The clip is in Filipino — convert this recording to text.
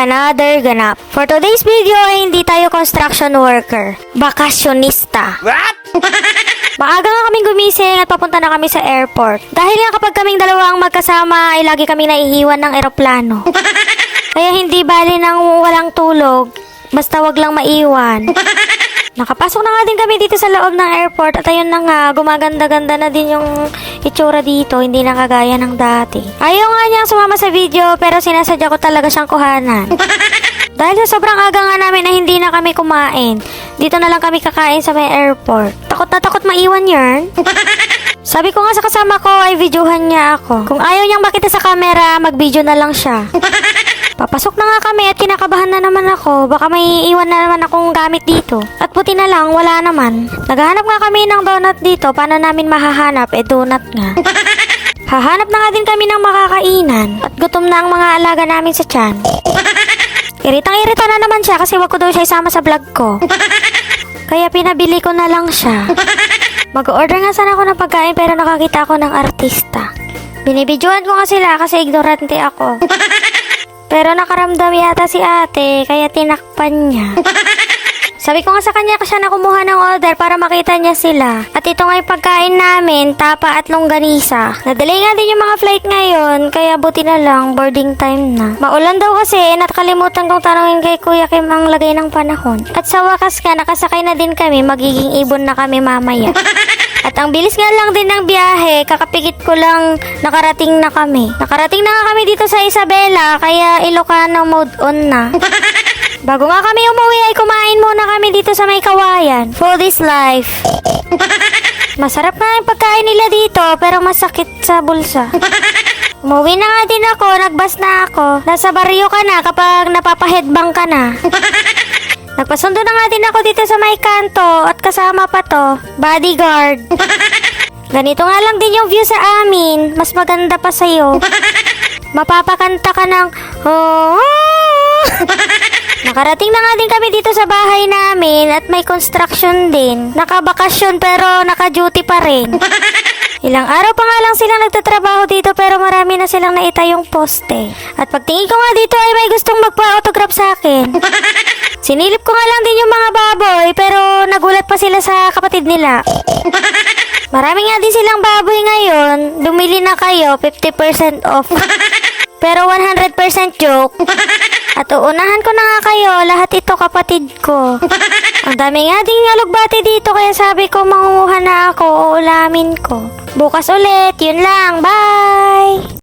another ganap. For today's video ay hindi tayo construction worker, bakasyonista. What? Maaga nga kaming gumising at papunta na kami sa airport. Dahil nga kapag kaming dalawa ang magkasama ay lagi kami naiiwan ng eroplano. Kaya hindi bali ng walang tulog, basta wag lang maiwan. Nakapasok na nga din kami dito sa loob ng airport at ayun na nga, gumaganda-ganda na din yung itsura dito, hindi na kagaya ng dati. Ayaw nga niyang sumama sa video pero sinasadya ko talaga siyang kuhanan. Dahil sa sobrang aga nga namin na hindi na kami kumain, dito na lang kami kakain sa may airport. Takot na takot maiwan yun. Sabi ko nga sa kasama ko ay videohan niya ako. Kung ayaw niyang makita sa camera, mag-video na lang siya. Papasok na nga kami at kinakabahan na naman ako. Baka may iwan na naman akong gamit dito. At buti na lang, wala naman. Naghahanap nga kami ng donut dito. Paano namin mahahanap? Donut nga. Hahanap na nga din kami ng makakainan. At gutom na ang mga alaga namin sa tiyan. Iritang-irita na naman siya kasi wag ko daw siya isama sa vlog ko. Kaya pinabili ko na lang siya. Mag-order nga sana ako ng pagkain pero nakakita ako ng artista. Binibidyoan ko nga sila kasi ignorante ako. Pero nakaramdam yata si ate, kaya tinakpan niya. Sabi ko nga sa kanya siya na kumuha ng order para makita niya sila. At ito nga yung pagkain namin, tapa at longganisa. Nadelay nga din yung mga flight ngayon, kaya buti na lang, boarding time na. Maulan daw kasi, nakalimutan kong tanongin kay Kuya Kim ang lagay ng panahon. At sa wakas ka, nakasakay na din kami, magiging ibon na kami mamaya. At ang bilis nga lang din ng biyahe, kakapikit ko lang nakarating na kami. Nakarating na nga kami dito sa Isabela, kaya Ilocano mode on na. Bago nga kami umuwi ay kumain muna kami dito sa may kawayan. For this life. Masarap nga yung pagkain nila dito, pero masakit sa bulsa. Umuwi na nga din ako, nagbas na ako. Nasa baryo ka na kapag napapahedbang ka na. Nagpasundo na nga din ako dito sa may kanto at kasama pa to, bodyguard. Ganito nga lang din yung view sa amin, mas maganda pa sa'yo. Mapapakanta ka ng Nakarating na nga din kami dito sa bahay namin at may construction din. Nakabakasyon pero naka-duty pa rin. Ilang araw pa nga lang silang nagtatrabaho dito pero marami na silang naitayong poste. At pagtingin ko nga dito ay may gustong magpa-autograph sa akin. Sinilip ko nga lang din yung mga baboy pero nagulat pa sila sa kapatid nila. Marami nga din silang baboy ngayon. Bumili na kayo, 50% off. Pero 100% joke. At uunahan ko na nga kayo, lahat ito kapatid ko. Ang dami nga ding alugbati dito kaya sabi ko mangunguha na ako, uulamin ko. Bukas ulit, yun lang, bye!